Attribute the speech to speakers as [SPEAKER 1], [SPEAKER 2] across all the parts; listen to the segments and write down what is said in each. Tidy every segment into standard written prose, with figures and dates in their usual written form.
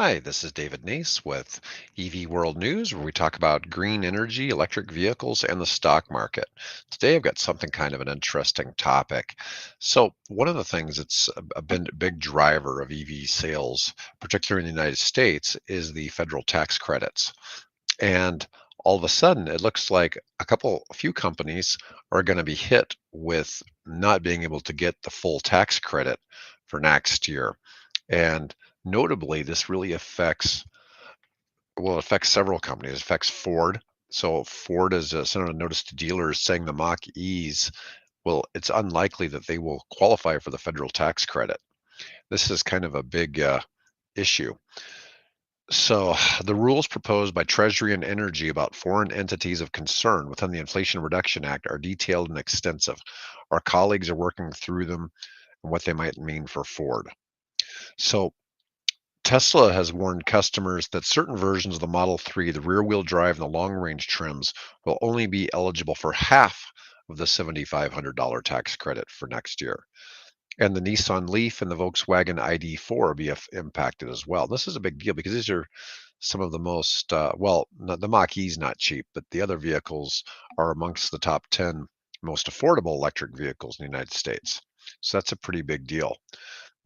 [SPEAKER 1] Hi, this is David Nace with EV World News, where we talk about green energy, electric vehicles, and the stock market. Today, I've got something kind of an interesting topic. So, one of the things that's been a big driver of EV sales, particularly in the United States, is the federal tax credits. And all of a sudden, it looks like a few companies are going to be hit with not being able to get the full tax credit for next year. And notably, this really it affects several companies. It affects Ford. So Ford has sent out a notice to dealers saying the Mach-E's, well, it's unlikely that they will qualify for the federal tax credit. This is kind of a big issue. So, the rules proposed by Treasury and Energy about foreign entities of concern within the Inflation Reduction Act are detailed and extensive. Our colleagues are working through them and what they might mean for Ford. So, Tesla has warned customers that certain versions of the Model 3, the rear wheel drive and the long range trims, will only be eligible for half of the $7,500 tax credit for next year. And the Nissan Leaf and the Volkswagen ID4 will be impacted as well. This is a big deal because these are some of the most, the Mach-E is not cheap, but the other vehicles are amongst the top 10 most affordable electric vehicles in the United States. So that's a pretty big deal.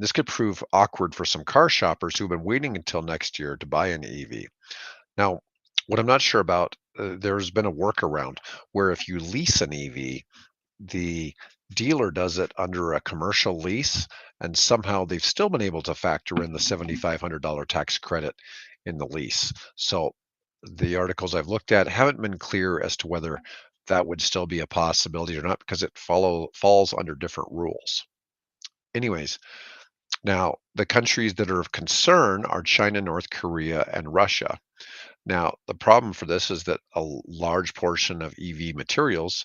[SPEAKER 1] This could prove awkward for some car shoppers who've been waiting until next year to buy an EV. Now, what I'm not sure about, there's been a workaround where if you lease an EV, the dealer does it under a commercial lease, and somehow they've still been able to factor in the $7,500 tax credit in the lease. So the articles I've looked at haven't been clear as to whether that would still be a possibility or not because it falls under different rules. Anyways, now the countries that are of concern are China, North Korea, and Russia. Now, the problem for this is that a large portion of EV materials,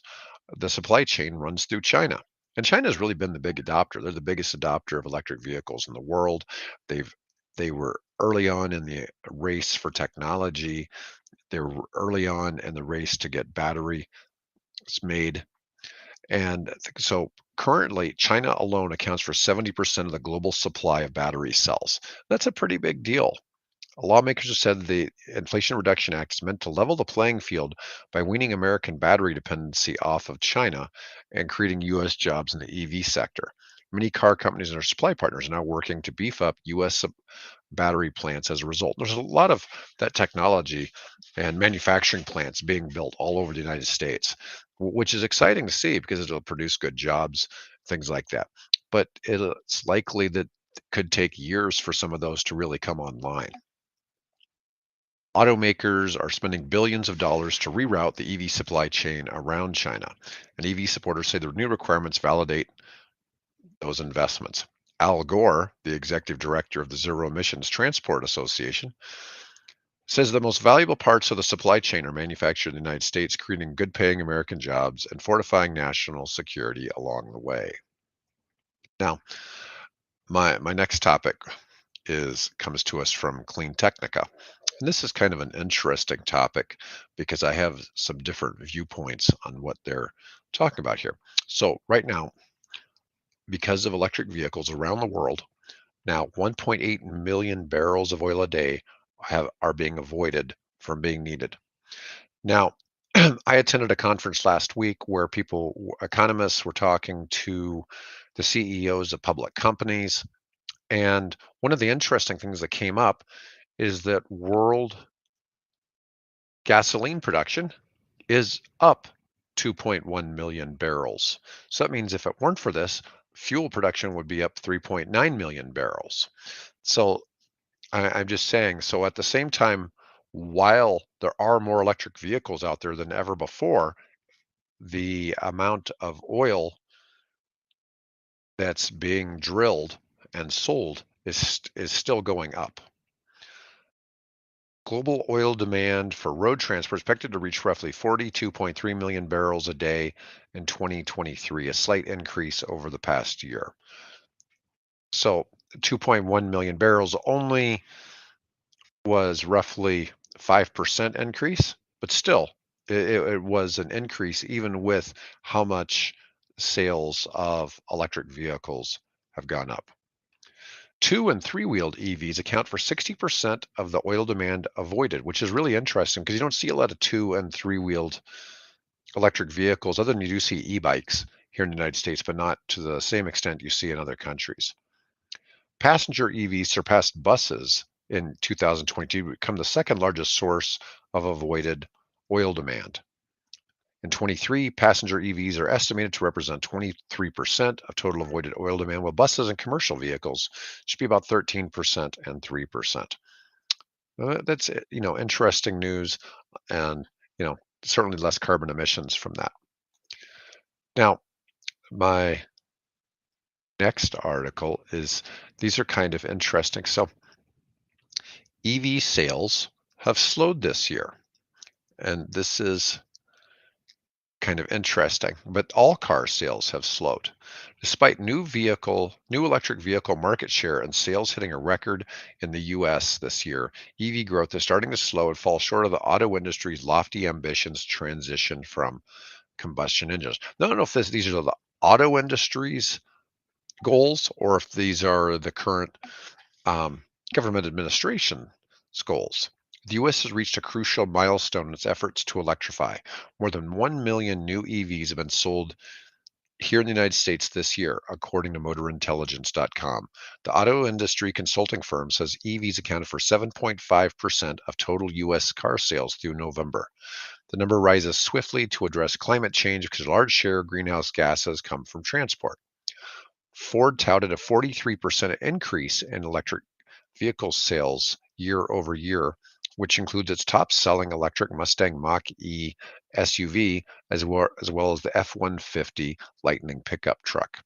[SPEAKER 1] the supply chain runs through China. And China has really been the big adopter. They're the biggest adopter of electric vehicles in the world. They've they were early on in the race for technology. They were early on in the race to get batteries made. And so currently, China alone accounts for 70% of the global supply of battery cells. That's a pretty big deal. Lawmakers have said the Inflation Reduction Act is meant to level the playing field by weaning American battery dependency off of China and creating U.S. jobs in the EV sector. Many car companies and their supply partners are now working to beef up U.S. battery plants as a result. There's a lot of that technology and manufacturing plants being built all over the United States, which is exciting to see because it'll produce good jobs, things like that. But it's likely that it could take years for some of those to really come online. Automakers are spending billions of dollars to reroute the EV supply chain around China, and EV supporters say the new requirements validate those investments. Al Gore, the executive director of the Zero Emissions Transport Association, says the most valuable parts of the supply chain are manufactured in the United States, creating good paying American jobs and fortifying national security along the way. Now, my next topic is comes to us from Clean Technica. And this is kind of an interesting topic because I have some different viewpoints on what they're talking about here. So, right now, because of electric vehicles around the world, now 1.8 million barrels of oil a day are being avoided from being needed. Now, I attended a conference last week where economists were talking to the CEOs of public companies. And one of the interesting things that came up is that world gasoline production is up 2.1 million barrels. So that means if it weren't for this, fuel production would be up 3.9 million barrels. So I'm just saying, so at the same time, while there are more electric vehicles out there than ever before, the amount of oil that's being drilled and sold is still going up. Global oil demand for road transport is expected to reach roughly 42.3 million barrels a day in 2023, a slight increase over the past year. So 2.1 million barrels only was roughly 5% increase, but still it was an increase even with how much sales of electric vehicles have gone up. Two and three-wheeled EVs account for 60% of the oil demand avoided, which is really interesting because you don't see a lot of two and three-wheeled electric vehicles, other than you do see e-bikes here in the United States, but not to the same extent you see in other countries. Passenger EVs surpassed buses in 2022 to become the second largest source of avoided oil demand. In 23, passenger EVs are estimated to represent 23% of total avoided oil demand, while buses and commercial vehicles should be about 13% and 3%. That's interesting news, and certainly less carbon emissions from that. Now, my next article is these are kind of interesting. So, EV sales have slowed this year, and this is kind of interesting, but all car sales have slowed. Despite new electric vehicle market share and sales hitting a record in the US this year, EV growth is starting to slow and fall short of the auto industry's lofty ambitions to transition from combustion engines. Now, I don't know if these are the auto industry's goals or if these are the current um, government administration's goals. The US has reached a crucial milestone in its efforts to electrify. More than 1 million new EVs have been sold here in the United States this year, according to MotorIntelligence.com. The auto industry consulting firm says EVs accounted for 7.5% of total US car sales through November. The number rises swiftly to address climate change because a large share of greenhouse gases come from transport. Ford touted a 43% increase in electric vehicle sales year over year, which includes its top selling electric Mustang Mach E SUV, as well as the F 150 Lightning pickup truck.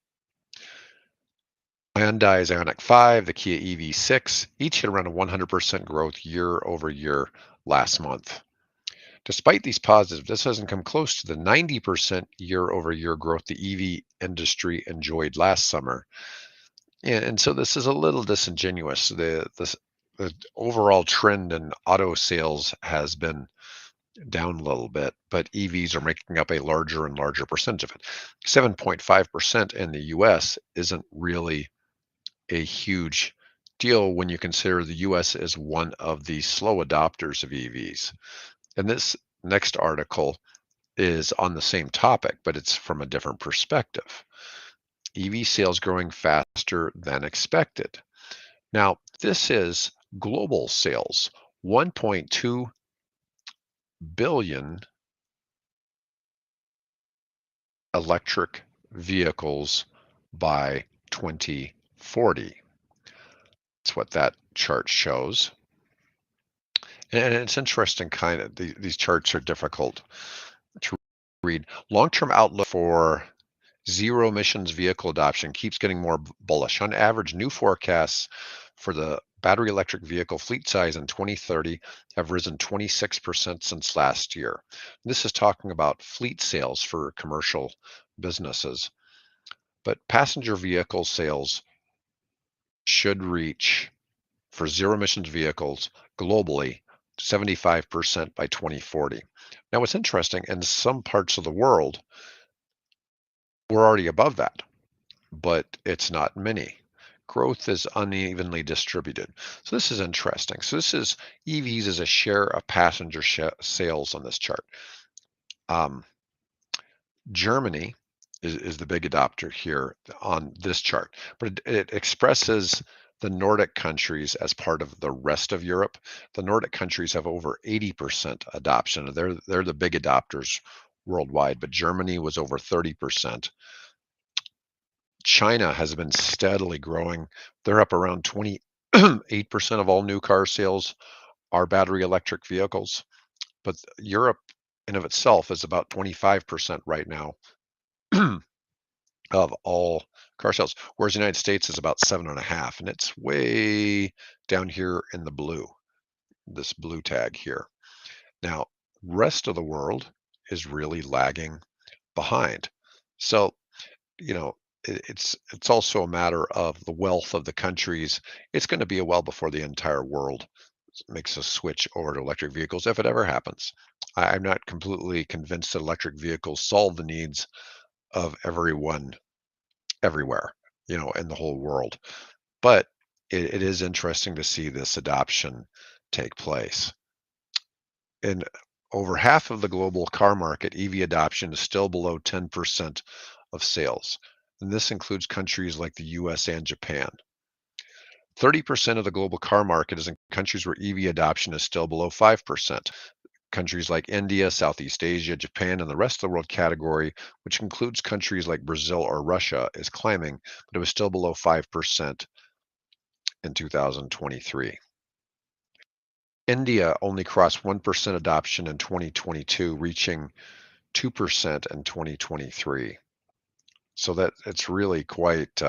[SPEAKER 1] Hyundai's Ioniq 5, the Kia EV6, each hit around a 100% growth year over year last month. Despite these positives, this hasn't come close to the 90% year over year growth the EV industry enjoyed last summer. And so this is a little disingenuous. The overall trend in auto sales has been down a little bit, but EVs are making up a larger and larger percentage of it. 7.5% in the US isn't really a huge deal when you consider the US is one of the slow adopters of EVs. And this next article is on the same topic, but it's from a different perspective. EV sales growing faster than expected. Now, this is global sales, 1.2 billion electric vehicles by 2040. That's what that chart shows. And it's interesting, kind of, these charts are difficult to read. Long-term outlook for zero emissions vehicle adoption keeps getting more bullish. On average, new forecasts for the battery electric vehicle fleet size in 2030 have risen 26% since last year. This is talking about fleet sales for commercial businesses. But passenger vehicle sales should reach, for zero emissions vehicles globally, 75% by 2040. Now, what's interesting, in some parts of the world, we're already above that, but it's not many. Growth is unevenly distributed. So this is interesting. So this is EVs as a share of passenger sales on this chart. Um, Germany is the big adopter here on this chart, but it expresses the Nordic countries as part of the rest of Europe. The Nordic countries have over 80% adoption. They're the big adopters worldwide, but Germany was over 30%. China has been steadily growing. They're up around 28% of all new car sales are battery electric vehicles, but Europe in of itself is about 25% right now of all car sales, whereas the United States is about 7.5, and it's way down here in the blue, this blue tag here. Now, rest of the world is really lagging behind. So, it's also a matter of the wealth of the countries. It's going to be a while before the entire world makes a switch over to electric vehicles, if it ever happens. I'm not completely convinced that electric vehicles solve the needs of everyone everywhere, in the whole world. But it is interesting to see this adoption take place. In over half of the global car market, EV adoption is still below 10% of sales. And this includes countries like the US and Japan. 30% of the global car market is in countries where EV adoption is still below 5%. Countries like India, Southeast Asia, Japan, and the rest of the world category, which includes countries like Brazil or Russia, is climbing, but it was still below 5% in 2023. India only crossed 1% adoption in 2022, reaching 2% in 2023. So that it's really quite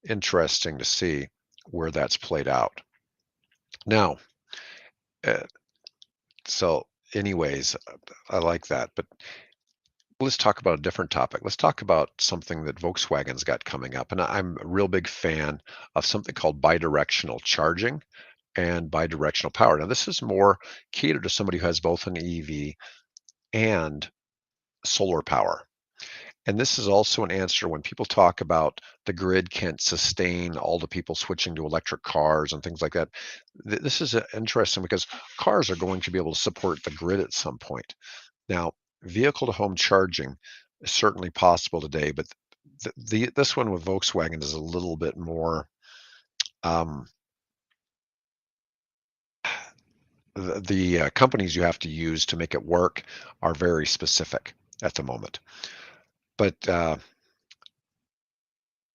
[SPEAKER 1] interesting to see where that's played out. Now, uh, so anyways, I like that, but let's talk about a different topic. Let's talk about something that Volkswagen's got coming up. And I'm a real big fan of something called bidirectional charging and bidirectional power. Now, this is more catered to somebody who has both an EV and solar power. And this is also an answer when people talk about the grid can't sustain all the people switching to electric cars and things like that. This is interesting because cars are going to be able to support the grid at some point. Now, vehicle to home charging is certainly possible today, but this one with Volkswagen is a little bit more. Um, the companies you have to use to make it work are very specific at the moment. But you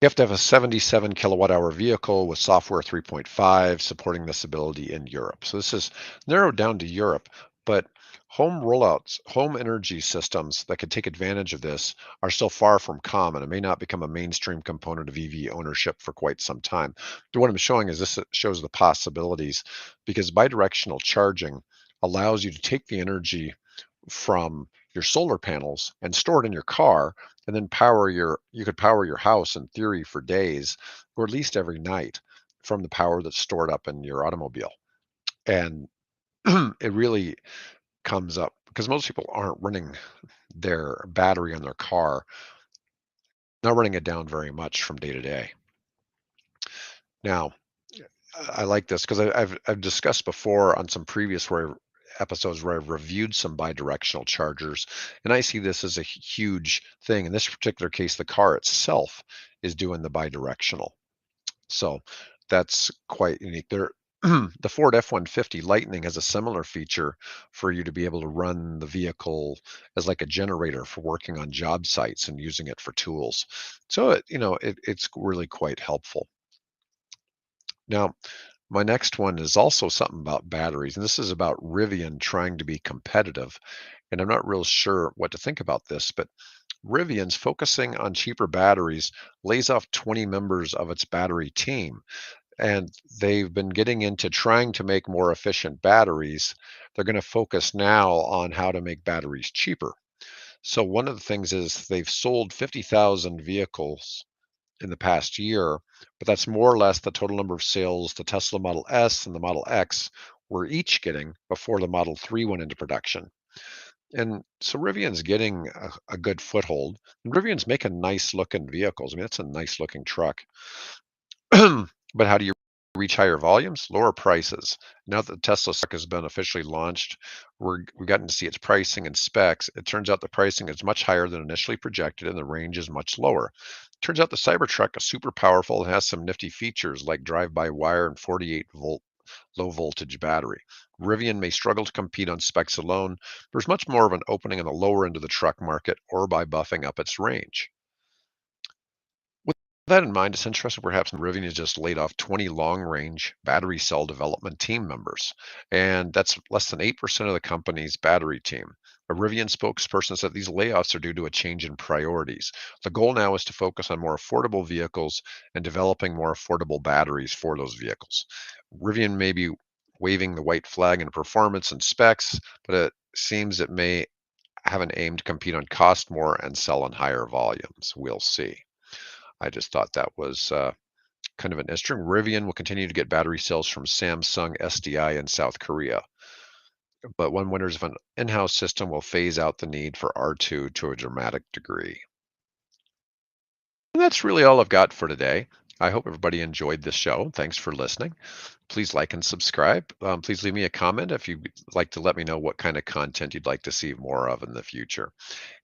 [SPEAKER 1] have to have a 77 kilowatt hour vehicle with software 3.5 supporting this ability in Europe. So this is narrowed down to Europe, but home rollouts, home energy systems that could take advantage of this are still far from common and may not become a mainstream component of EV ownership for quite some time. But what I'm showing is this shows the possibilities because bidirectional charging allows you to take the energy from your solar panels and store it in your car and then you could power your house in theory for days or at least every night from the power that's stored up in your automobile. And it really comes up because most people aren't running their battery on their car, not running it down very much from day to day. Now, I like this because I've discussed before on some previous episodes where I've reviewed some bidirectional chargers, and I see this as a huge thing. In this particular case, the car itself is doing the bidirectional, so that's quite unique. There, the Ford F-150 Lightning has a similar feature for you to be able to run the vehicle as like a generator for working on job sites and using it for tools. So it's really quite helpful. Now, my next one is also something about batteries, and this is about Rivian trying to be competitive. And I'm not real sure what to think about this, but Rivian's focusing on cheaper batteries lays off 20 members of its battery team. And they've been getting into trying to make more efficient batteries. They're going to focus now on how to make batteries cheaper. So, one of the things is they've sold 50,000 vehicles in the past year, but that's more or less the total number of sales the Tesla Model S and the Model X were each getting before the Model 3 went into production. And so Rivian's getting a good foothold. And Rivian's making nice looking vehicles. I mean, it's a nice looking truck. But how do you reach higher volumes? Lower prices. Now that the Tesla stock has been officially launched, we've gotten to see its pricing and specs. It turns out the pricing is much higher than initially projected, and the range is much lower. Turns out the Cybertruck is super powerful and has some nifty features like drive-by-wire and 48-volt low voltage battery. Rivian may struggle to compete on specs alone. There's much more of an opening on the lower end of the truck market or by buffing up its range. With that in mind, it's interesting perhaps Rivian has just laid off 20 long-range battery cell development team members, and that's less than 8% of the company's battery team. A Rivian spokesperson said these layoffs are due to a change in priorities. The goal now is to focus on more affordable vehicles and developing more affordable batteries for those vehicles. Rivian may be waving the white flag in performance and specs, but it seems it may have an aim to compete on cost more and sell in higher volumes. We'll see. I just thought that was kind of an interesting. Rivian will continue to get battery cells from Samsung SDI in South Korea, but one wonders if an in-house system will phase out the need for R2 to a dramatic degree. And that's really all I've got for today. I hope everybody enjoyed this show. Thanks for listening. Please like and subscribe. Please leave me a comment if you'd like to let me know what kind of content you'd like to see more of in the future.